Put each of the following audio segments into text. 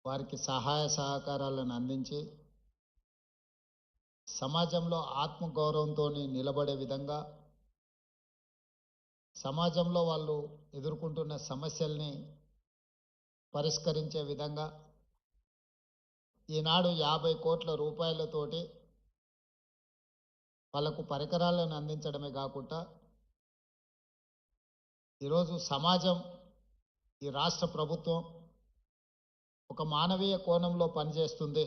వారికి సహాయ సహకారాలను అందించి సమాజంలో ఆత్మగౌరవంతో నిలబడే విధంగా సమాజంలో వాళ్ళు ఎదుర్కొంటున్న సమస్యల్ని పరిష్కరించే విధంగా ఈనాడు 50 కోట్ల రూపాయలతోటి వాళ్ళకు పరికరాలను అందించడమే కాకుండా ఈరోజు సమాజం ఈ రాష్ట్ర ప్రభుత్వం ఒక మానవీయ కోణంలో పనిచేస్తుంది.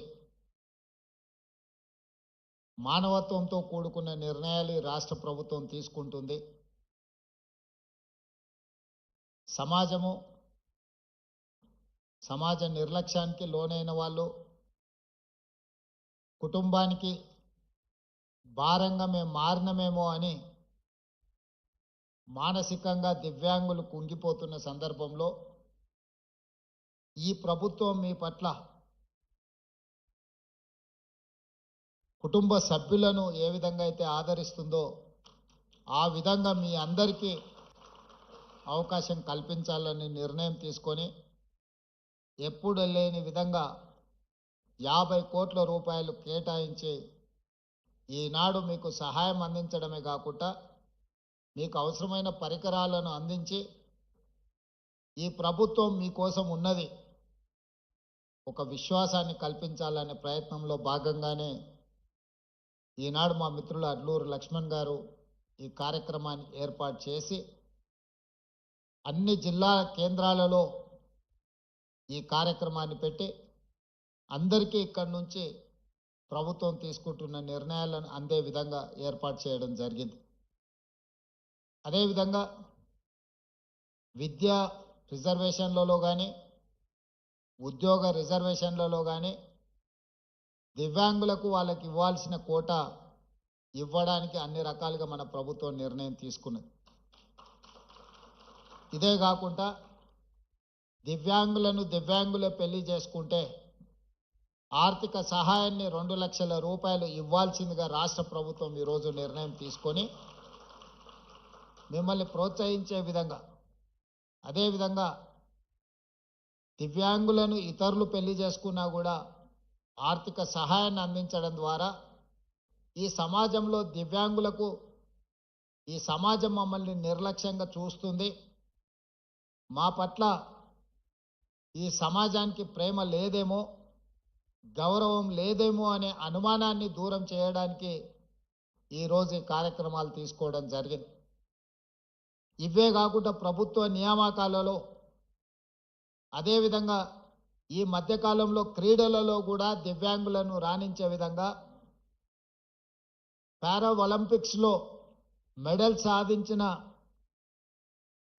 మానవత్వంతో కూడుకున్న నిర్ణయాలు ఈ రాష్ట్ర ప్రభుత్వం తీసుకుంటుంది. సమాజ నిర్లక్ష్యానికి లోనైన వాళ్ళు కుటుంబానికి భారంగా మేము మారినమేమో అని మానసికంగా దివ్యాంగులు కుంగిపోతున్న సందర్భంలో ఈ ప్రభుత్వం మీ పట్ల కుటుంబ సభ్యులను ఏ విధంగా అయితే ఆదరిస్తుందో ఆ విధంగా మీ అందరికీ అవకాశం కల్పించాలని నిర్ణయం తీసుకొని ఎప్పుడు లేని విధంగా 50 కోట్ల రూపాయలు కేటాయించి ఈనాడు మీకు సహాయం అందించడమే కాకుండా మీకు అవసరమైన పరికరాలను అందించి ఈ ప్రభుత్వం మీకోసం ఉన్నది ఒక విశ్వాసాన్ని కల్పించాలనే ప్రయత్నంలో భాగంగానే ఈనాడు మా మిత్రులు అడ్లూరు లక్ష్మణ్ గారు ఈ కార్యక్రమాన్ని ఏర్పాటు చేసి అన్ని జిల్లా కేంద్రాలలో ఈ కార్యక్రమాన్ని పెట్టి అందరికీ ఇక్కడి నుంచి ప్రభుత్వం తీసుకుంటున్న నిర్ణయాలను అందే విధంగా ఏర్పాటు చేయడం జరిగింది. అదేవిధంగా విద్యా రిజర్వేషన్లలో కానీ ఉద్యోగ రిజర్వేషన్లలో కానీ దివ్యాంగులకు వాళ్ళకి ఇవ్వాల్సిన కోటా ఇవ్వడానికి అన్ని రకాలుగా మన ప్రభుత్వం నిర్ణయం తీసుకున్నది. ఇదే కాకుండా దివ్యాంగులే పెళ్లి చేసుకుంటే ఆర్థిక సహాయాన్ని 2 లక్షల రూపాయలు ఇవ్వాల్సిందిగా రాష్ట్ర ప్రభుత్వం ఈరోజు నిర్ణయం తీసుకొని మిమ్మల్ని ప్రోత్సహించే విధంగా, అదేవిధంగా దివ్యాంగులను ఇతరులు పెళ్లి చేసుకున్నా కూడా ఆర్థిక సహాయాన్ని అందించడం ద్వారా ఈ సమాజంలో దివ్యాంగులకు ఈ సమాజం మమ్మల్ని నిర్లక్ష్యంగా చూస్తుంది, మా పట్ల ఈ సమాజానికి ప్రేమ లేదేమో, గౌరవం లేదేమో అనే అనుమానాన్ని దూరం చేయడానికి ఈరోజు ఈ కార్యక్రమాలు తీసుకోవడం జరిగింది. ఇవే కాకుండా ప్రభుత్వ నియామకాలలో అదేవిధంగా ఈ మధ్యకాలంలో క్రీడలలో కూడా దివ్యాంగులను రాణించే విధంగా పారా ఒలింపిక్స్లో మెడల్ సాధించిన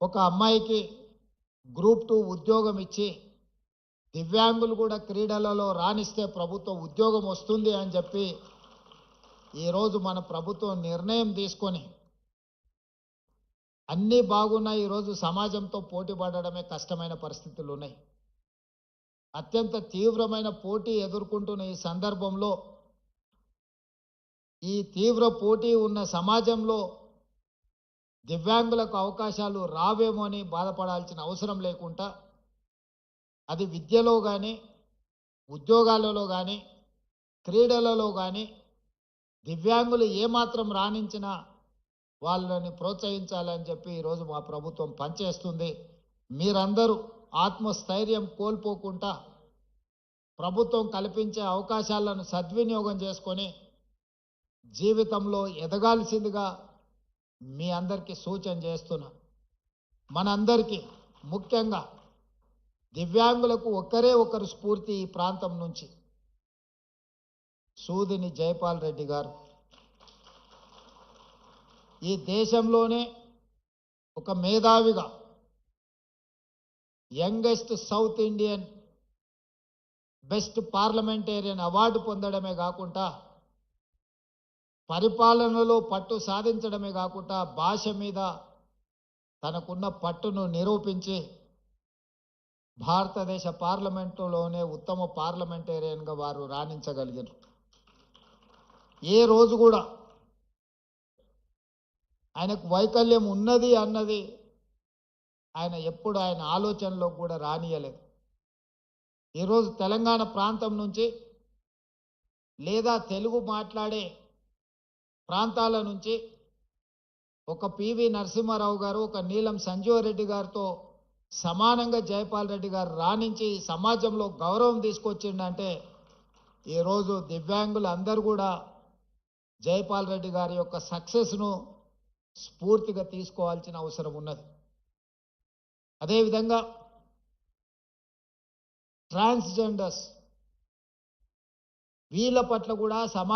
ఒక అమ్మాయికి గ్రూప్ 2 ఉద్యోగం ఇచ్చి దివ్యాంగులు కూడా క్రీడలలో రాణిస్తే ప్రభుత్వ ఉద్యోగం వస్తుంది అని చెప్పి ఈరోజు మన ప్రభుత్వం నిర్ణయం తీసుకొని అన్నీ బాగున్నాయి. ఈరోజు సమాజంతో పోటీ పడడమే కష్టమైన పరిస్థితులు ఉన్నాయి. అత్యంత తీవ్రమైన పోటీ ఎదుర్కొంటున్న ఈ సందర్భంలో ఈ తీవ్ర పోటీ ఉన్న సమాజంలో దివ్యాంగులకు అవకాశాలు రావేమో అని బాధపడాల్సిన అవసరం లేకుండా అది విద్యలో కానీ ఉద్యోగాలలో కానీ క్రీడలలో కానీ దివ్యాంగులు ఏమాత్రం రాణించినా వాళ్ళని ప్రోత్సహించాలని చెప్పి ఈరోజు మా ప్రభుత్వం పనిచేస్తుంది. మీరందరూ ఆత్మస్థైర్యం కోల్పోకుండా ప్రభుత్వం కల్పించే అవకాశాలను సద్వినియోగం చేసుకొని జీవితంలో ఎదగాల్సిందిగా మీ అందరికీ సూచన చేస్తున్నా. మనందరికీ ముఖ్యంగా దివ్యాంగులకు ఒకరు స్ఫూర్తి ఈ ప్రాంతం నుంచి సూదిని జైపాల్ రెడ్డి గారు. ఈ దేశంలోనే ఒక మేధావిగా youngest south Indian best parliamentarian award పొందడమే కాకుండా పరిపాలనలో పట్టు సాధించడమే కాకుండా భాష మీద తనకున్న పట్టును నిరూపించి భారతదేశ పార్లమెంటులోనే ఉత్తమ పార్లమెంటేరియన్గా వారు రాణించగలిగారు. ఏ రోజు కూడా ఆయనకు వైకల్యం ఉన్నది అన్నది ఆయన ఎప్పుడు ఆయన ఆలోచనలో కూడా రానియలేదు. ఈరోజు తెలంగాణ ప్రాంతం నుంచి లేదా తెలుగు మాట్లాడే ప్రాంతాల నుంచి ఒక పివి నరసింహారావు గారు, ఒక నీలం సంజీవరెడ్డి గారితో సమానంగా జైపాల్ రెడ్డి గారు రాణించి సమాజంలో గౌరవం తీసుకొచ్చిండంటే ఈరోజు దివ్యాంగులు అందరూ కూడా జైపాల్ రెడ్డి గారి యొక్క సక్సెస్ను స్ఫూర్తిగా తీసుకోవాల్సిన అవసరం ఉన్నది. అదేవిధంగా ట్రాన్స్జెండర్స్ వీళ్ళ పట్ల కూడా సమాజ